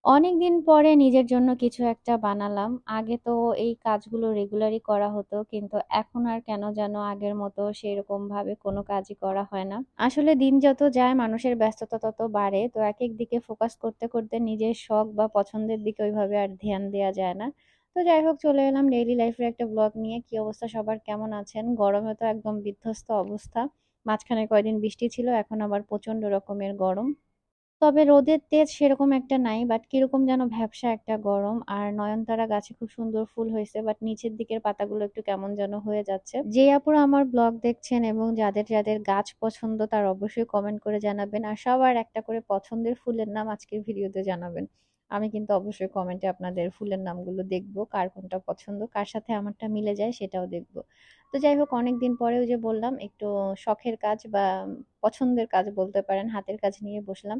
অনেকদিন পরে নিজের জন্য কিছু একটা বানালাম। আগে তো এই কাজগুলো রেগুলারই করা হতো। কিন্তু এখন আর কেন যেন আগের মতো সেরকম ভাবে কোনো কাজই করা হয় না। আসলে দিন যত যায় মানুষের ব্যস্ততা তত বাড়ে। তো একেক দিকে ফোকাস করতে, করতে নিজের শখ বা পছন্দের দিকে ওইভাবে আর ধ্যান দেয়া যায় না। তো যাই হোক চলে এলাম ডেইলি লাইফের একটা ব্লগ নিয়ে। কি অবস্থা সবার, কেমন আছেন? গরমে তো একদম বিধ্বস্ত অবস্থা। মাঝখানে কয়দিন বৃষ্টি ছিল, এখন আবার প্রচন্ড রকমের গরম। তবে রোদের তেজ সেরকম একটা নাই, বাট কিরকম যেন ভ্যাপসা একটা গরম। আর নয়নতারা গাছে খুব সুন্দর ফুল হয়েছে, বাট নিচের দিকের পাতাগুলো একটু কেমন যেন হয়ে যাচ্ছে। যে আপুরা আমার ব্লগ দেখছেন এবং যাদের যাদের গাছ পছন্দ তার অবশ্যই কমেন্ট করে জানাবেন, আর সবার একটা করে পছন্দের ফুলের নাম আজকের ভিডিওতে জানাবেন। আমি কিন্তু অবশ্যই কমেন্টে আপনাদের ফুলের নামগুলো দেখবো, কার কোনটা পছন্দ, কার সাথে আমারটা মিলে যায় সেটাও দেখবো। তো যাই হোক, অনেকদিন পরেও যে বললাম একটু শখের কাজ বা পছন্দের কাজ বলতে পারেন, হাতের কাজ নিয়ে বসলাম।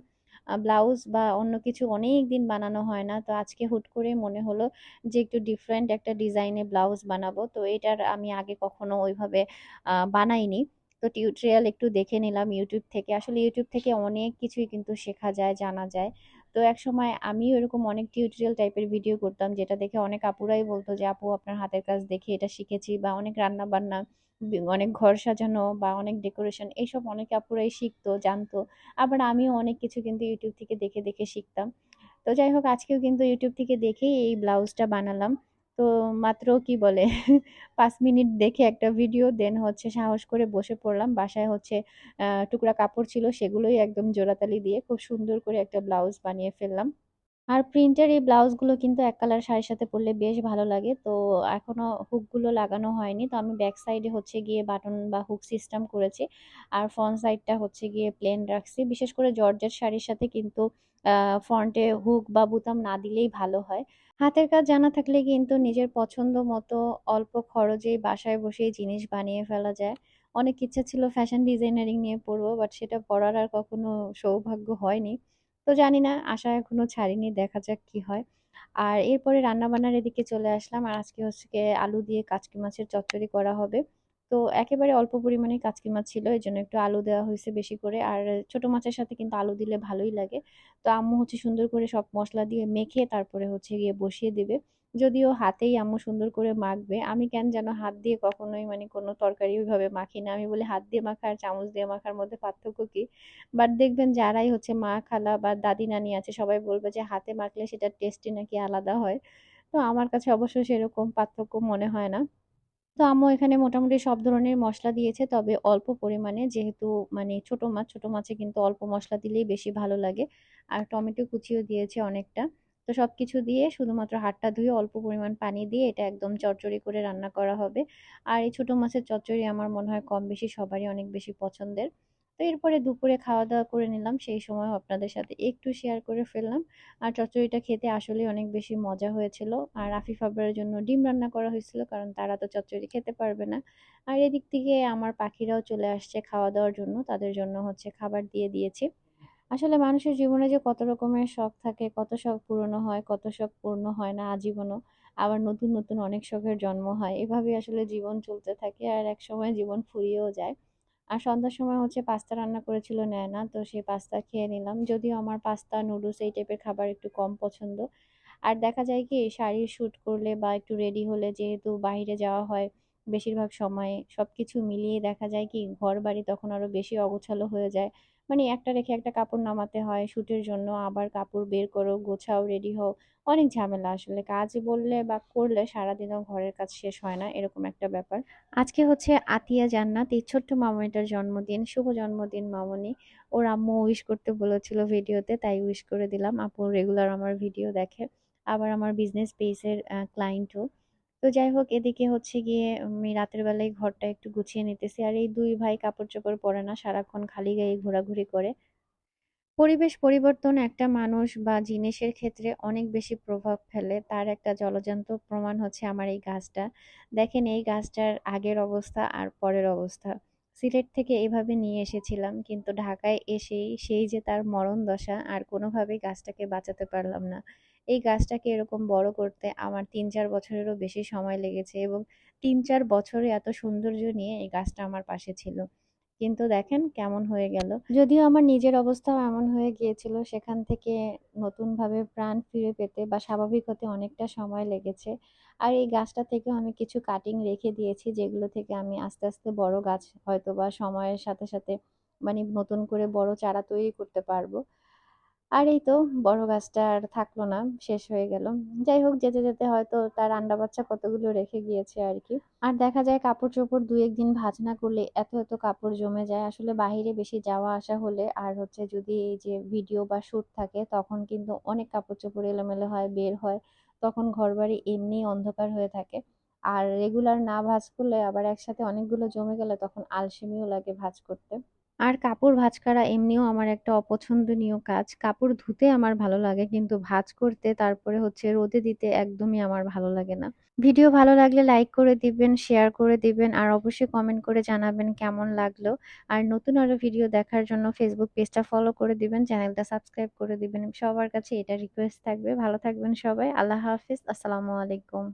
ব্লাউজ বা অন্য কিছু অনেক দিন বানানো হয় না, তো আজকে হুট করে মনে হলো যে একটু ডিফারেন্ট একটা ডিজাইনে ব্লাউজ বানাবো। তো এটার আমি আগে কখনো ওইভাবে বানাইনি। তো টিউটোরিয়াল একটু দেখে নিলাম ইউটিউব থেকে। আসলে ইউটিউব থেকে অনেক কিছুই কিন্তু শেখা যায়, জানা যায়। তো এক সময় আমিও এরকম অনেক টিউটোরিয়াল টাইপের ভিডিও করতাম, যেটা দেখে অনেক আপুরাই বলতো যে আপু আপনার হাতের কাজ দেখে এটা শিখেছি, বা অনেক রান্না বান্না, অনেক ঘর সাজানো বা অনেক ডেকোরেশন, এইসব অনেক আপুরাই শিখতো, জানতো। আবার আমিও অনেক কিছু কিন্তু ইউটিউব থেকে দেখে দেখে শিখতাম। তো যাই হোক, আজকেও কিন্তু ইউটিউব থেকে দেখেই এই ব্লাউজটা বানালাম। তো মাত্র কি বলে 5 মিনিট দেখে একটা ভিডিও, দেন হচ্ছে সাহস করে বসে পড়লাম। বাসায় হচ্ছে টুকরা কাপড় ছিল, সেগুলোই একদম জোড়াতালি দিয়ে খুব সুন্দর করে একটা ব্লাউজ বানিয়ে ফেললাম। আর প্রিন্টের এই ব্লাউজগুলো কিন্তু এক কালার শাড়ির সাথে পরলে বেশ ভালো লাগে। তো এখনো হুকগুলো লাগানো হয়নি, তো আমি ব্যাক সাইডে হচ্ছে গিয়ে বাটন বা হুক সিস্টেম করেছি। আর ফ্রন্ট সাইডটা হচ্ছে গিয়ে প্লেন রাখছি। বিশেষ করে জর্জেট শাড়ির সাথে কিন্তু ফ্রন্টে হুক বা বুতাম না দিলেই ভালো হয়। হাতের কাজ জানা থাকলে কিন্তু নিজের পছন্দ মতো অল্প খরচেই বাসায় বসেই জিনিস বানিয়ে ফেলা যায়। অনেক ইচ্ছা ছিল ফ্যাশন ডিজাইনারিং নিয়ে পড়বো, বাট সেটা পড়ার আর কখনো সৌভাগ্য হয়নি। তো জানি না, আশা এখনো ছাড়িনি, দেখা যাক কি হয়। আর এরপরে রান্না বান্নার এদিকে চলে আসলাম। আর আজকে হচ্ছে গিয়ে আলু দিয়ে কাচকি মাছের চচ্চড়ি করা হবে। তো একেবারে অল্প পরিমাণে কাচকি মাছ ছিল, এই জন্য একটু আলু দেওয়া হয়েছে বেশি করে। আর ছোট মাছের সাথে কিন্তু আলু দিলে ভালোই লাগে। তো আম্মু হচ্ছে সুন্দর করে সব মশলা দিয়ে মেখে তারপরে হচ্ছে গিয়ে বসিয়ে দিবে। যদিও হাতেই আম্মু সুন্দর করে মাখবে, আমি কেন যেন হাত দিয়ে কখনোই মানে কোনো তরকারি ওইভাবে মাখি না। আমি বলি হাত দিয়ে মাখা আর চামচ দিয়ে মাখার মধ্যে পার্থক্য কি। বাট দেখবেন যারাই হচ্ছে মা খালা বা দাদি নানি আছে সবাই বলবে যে হাতে মাখলে সেটার টেস্টই নাকি আলাদা হয়। তো আমার কাছে অবশ্য সেরকম পার্থক্য মনে হয় না। তো আম্মু এখানে মোটামুটি সব ধরনের মসলা দিয়েছে, তবে অল্প পরিমাণে, যেহেতু মানে ছোট মাছ, ছোট মাছে কিন্তু অল্প মসলা দিলেই বেশি ভালো লাগে। আর টমেটো কুচিও দিয়েছে অনেকটা। তো সবকিছু দিয়ে শুধুমাত্র হাতটা ধুয়ে অল্প পরিমাণ পানি দিয়ে এটা একদম চচ্চড়ি করে রান্না করা হবে। আর এই ছোট মাছের চচ্চড়ি আমার মনে হয় কম বেশি সবারই অনেক বেশি পছন্দের। তো এরপরে দুপুরে খাওয়া দাওয়া করে নিলাম, সেই সময় আপনাদের সাথে একটু শেয়ার করে ফেললাম। আর চচ্চড়িটা খেতে আসলে অনেক বেশি মজা হয়েছিল। আর রাফি ফাবরার জন্য ডিম রান্না করা হয়েছিল, কারণ তারা তো চচ্চড়ি খেতে পারবে না। আর এদিক থেকে আমার পাখিরাও চলে আসছে খাওয়া দাওয়ার জন্য, তাদের জন্য হচ্ছে খাবার দিয়ে দিয়েছি। আসলে মানুষের জীবনে যে কত রকমের শখ থাকে, কত শখ পূরণ হয়, কত শখ পূর্ণ হয় না আজীবনও। আবার নতুন নতুন অনেক শখের জন্ম হয়, এভাবে আসলে জীবন চলতে থাকে, আর এক সময় জীবন ফুরিয়েও যায়। আর সন্ধ্যার সময় হচ্ছে পাস্তা রান্না করেছিল নেয়না, তো সেই পাস্তা খেয়ে নিলাম। যদিও আমার পাস্তা নুডলস এই টাইপের খাবার একটু কম পছন্দ। আর দেখা যায় কি শাড়ির শুট করলে বা একটু রেডি হলে, যেহেতু বাইরে যাওয়া হয় বেশিরভাগ সময়ে, সবকিছু মিলিয়ে দেখা যায় কি ঘর বাড়ি তখন আরো বেশি অগোছালো হয়ে যায়। মানে একটা রেখে একটা কাপড় নামাতে হয় শুটের জন্য, আবার কাপড় বের করো, গোছাও, রেডি হও। অনেক ঝামেলা, আসলে কাজ বললে বা করলে সারাদিনও ঘরের কাজ শেষ হয় না, এরকম একটা ব্যাপার। আজকে হচ্ছে আতিয়া জান্নাত, এই ছোট্ট মামনিটার জন্মদিন। শুভ জন্মদিন মামনি। ওর আম্মু উইশ করতে বলেছিল ভিডিওতে, তাই উইশ করে দিলাম। আপু রেগুলার আমার ভিডিও দেখে, আবার আমার বিজনেস পেজের ক্লায়েন্টও। তো যাই হোক, এদিকে হচ্ছে গিয়ে আমি রাতের বেলায় ঘরটা একটু গুছিয়ে নিতেছি। আর এই দুই ভাই কাপড় চোপড় পরে না, সারাক্ষণ খালি গায়ে ঘোরাঘুরি করে। পরিবেশ পরিবর্তন একটা মানুষ বা জিনিসের ক্ষেত্রে অনেক বেশি প্রভাব ফেলে, তার একটা জলজান্ত প্রমাণ হচ্ছে আমার এই গাছটা। দেখেন এই গাছটার আগের অবস্থা আর পরের অবস্থা। সিলেট থেকে এভাবে নিয়ে এসেছিলাম, কিন্তু ঢাকায় এসেই সেই যে তার মরণ দশা, আর কোনোভাবেই গাছটাকে বাঁচাতে পারলাম না। এই গাছটাকে এরকম বড় করতে আমার 3-4 বছরেরও বেশি সময় লেগেছে, এবং 3-4 বছরে এত সৌন্দর্য নিয়ে এই গাছটা আমার পাশে ছিল। কিন্তু দেখেন কেমন হয়ে গেল। যদিও আমার নিজের অবস্থাও এমন হয়ে গিয়েছিল, সেখান থেকে নতুনভাবে প্রাণ ফিরে পেতে বা স্বাভাবিক হতে অনেকটা সময় লেগেছে। আর এই গাছটা থেকেও আমি কিছু কাটিং রেখে দিয়েছি, যেগুলো থেকে আমি আস্তে, আস্তে বড় গাছ হয়তোবা সময়ের সাথে, সাথে মানে নতুন করে বড় চারা তৈরি করতে পারবো। আর এই তো বড় গাছটা আর থাকলো না, শেষ হয়ে গেল। যাই হোক, যেতে, যেতে হয়তো তার আন্ডা বাচ্চা কতগুলো রেখে গিয়েছে আরকি। আর দেখা যায় কাপড়-চোপড় ২-১ দিন ভাঁজ না করলে এত, এত কাপড় জমে যায়। আসলে বাহিরে বেশি যাওয়া আসা হলে আর হচ্ছে যদি এই যে ভিডিও বা শুট থাকে তখন কিন্তু অনেক কাপড়-চোপড় এলোমেলো হয়, বের হয়। তখন ঘরবাড়ি এমনিই অন্ধকার হয়ে থাকে। আর রেগুলার না ভাঁজ করলে আবার একসাথে অনেকগুলো জমে গেলে তখন আলসেমিও লাগে ভাঁজ করতে। আর কাপড় ভাঁজ করা এমনিও আমার একটা অপছন্দনীয় কাজ। কাপড় ধুতে আমার ভালো লাগে কিন্তু ভাঁজ করতে, তারপরে হচ্ছে রোদে দিতে একদমই আমার ভালো লাগে না। ভিডিও ভালো লাগলে লাইক করে দিবেন, শেয়ার করে দিবেন আর অবশ্যই কমেন্ট করে জানাবেন কেমন লাগলো। আর নতুন আরো ভিডিও দেখার জন্য ফেসবুক পেজটা ফলো করে দিবেন, চ্যানেলটা সাবস্ক্রাইব করে দিবেন। সবার কাছে এটা রিকোয়েস্ট থাকবে। ভালো থাকবেন সবাই। আল্লাহ হাফেজ। আসসালামু আলাইকুম।